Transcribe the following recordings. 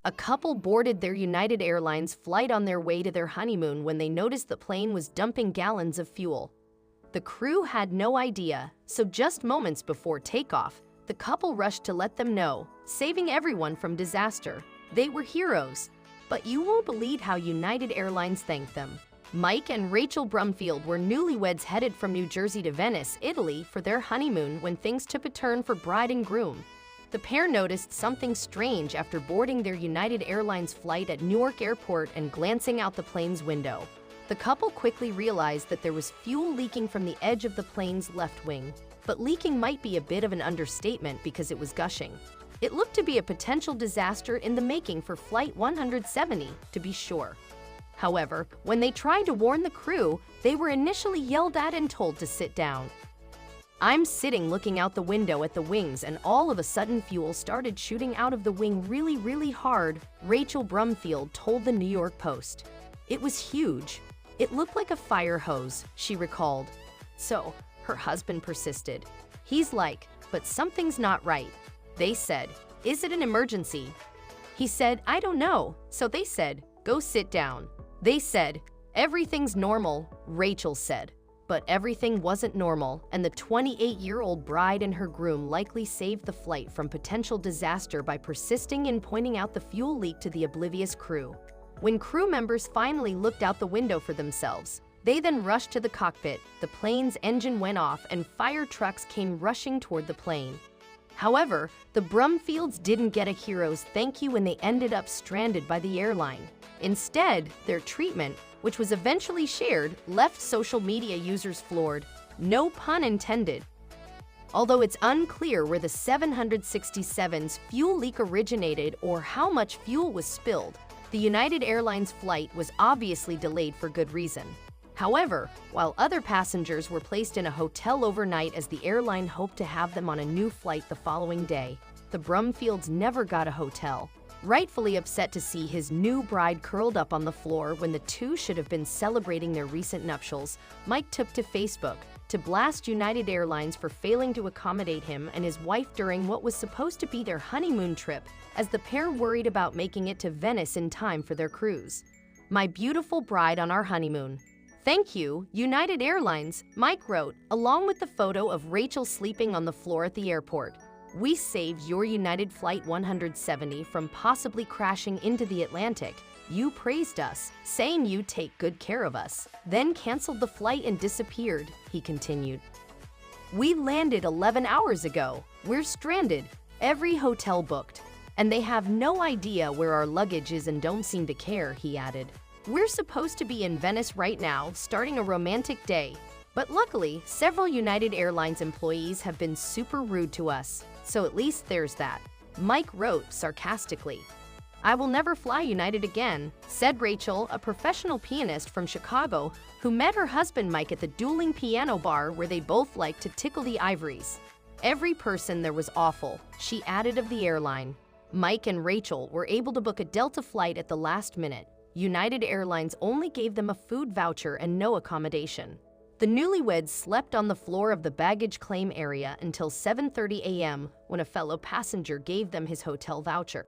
A couple boarded their United Airlines flight on their way to their honeymoon when they noticed the plane was dumping gallons of fuel. The crew had no idea, so just moments before takeoff, the couple rushed to let them know, saving everyone from disaster. They were heroes, but you won't believe how United Airlines thanked them. Mike and Rachel Brumfield were newlyweds headed from New Jersey to Venice, Italy for their honeymoon when things took a turn for bride and groom. The pair noticed something strange after boarding their United Airlines flight at Newark Airport and glancing out the plane's window. The couple quickly realized that there was fuel leaking from the edge of the plane's left wing. But leaking might be a bit of an understatement because it was gushing. It looked to be a potential disaster in the making for Flight 170, to be sure. However, when they tried to warn the crew, they were initially yelled at and told to sit down. "I'm sitting looking out the window at the wings and all of a sudden fuel started shooting out of the wing really hard," Rachel Brumfield told the New York Post. "It was huge. It looked like a fire hose," she recalled. So, her husband persisted. He's like, "But something's not right." They said, "Is it an emergency?" He said, "I don't know." So they said, "Go sit down." They said, "Everything's normal," Rachel said. But everything wasn't normal, and the 28-year-old bride and her groom likely saved the flight from potential disaster by persisting in pointing out the fuel leak to the oblivious crew. When crew members finally looked out the window for themselves, they then rushed to the cockpit, the plane's engine went off, and fire trucks came rushing toward the plane. However, the Brumfields didn't get a hero's thank you when they ended up stranded by the airline. Instead, their treatment, which was eventually shared, left social media users floored. No pun intended. Although it's unclear where the 767's fuel leak originated or how much fuel was spilled, the United Airlines flight was obviously delayed for good reason. However, while other passengers were placed in a hotel overnight as the airline hoped to have them on a new flight the following day, the Brumfields never got a hotel. Rightfully upset to see his new bride curled up on the floor when the two should have been celebrating their recent nuptials, Mike took to Facebook to blast United Airlines for failing to accommodate him and his wife during what was supposed to be their honeymoon trip, as the pair worried about making it to Venice in time for their cruise. "My beautiful bride on our honeymoon. Thank you, United Airlines," Mike wrote, along with the photo of Rachel sleeping on the floor at the airport. "We saved your United Flight 170 from possibly crashing into the Atlantic. You praised us, saying you'd take good care of us, then canceled the flight and disappeared," he continued. "We landed 11 hours ago. We're stranded, every hotel booked, and they have no idea where our luggage is and don't seem to care," he added. "We're supposed to be in Venice right now, starting a romantic day. But luckily, several United Airlines employees have been super rude to us, so at least there's that," Mike wrote sarcastically. "I will never fly United again," said Rachel, a professional pianist from Chicago who met her husband Mike at the dueling piano bar where they both liked to tickle the ivories. "Every person there was awful," she added of the airline. Mike and Rachel were able to book a Delta flight at the last minute. United Airlines only gave them a food voucher and no accommodation. The newlyweds slept on the floor of the baggage claim area until 7:30 a.m. when a fellow passenger gave them his hotel voucher.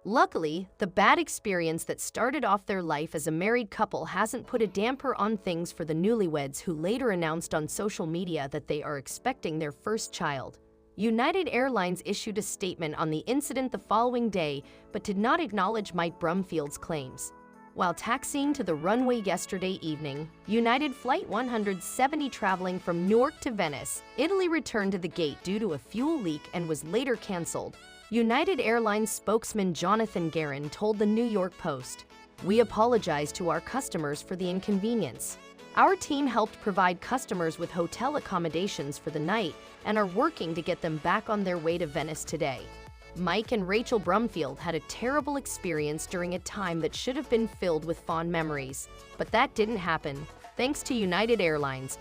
Luckily, the bad experience that started off their life as a married couple hasn't put a damper on things for the newlyweds, who later announced on social media that they are expecting their first child. United Airlines issued a statement on the incident the following day, but did not acknowledge Mike Brumfield's claims. While taxiing to the runway yesterday evening, United Flight 170 traveling from Newark to Venice, Italy returned to the gate due to a fuel leak and was later canceled. United Airlines spokesman Jonathan Guerin told the New York Post, "We apologize to our customers for the inconvenience. Our team helped provide customers with hotel accommodations for the night and are working to get them back on their way to Venice today." Mike and Rachel Brumfield had a terrible experience during a time that should have been filled with fond memories. But that didn't happen, thanks to United Airlines,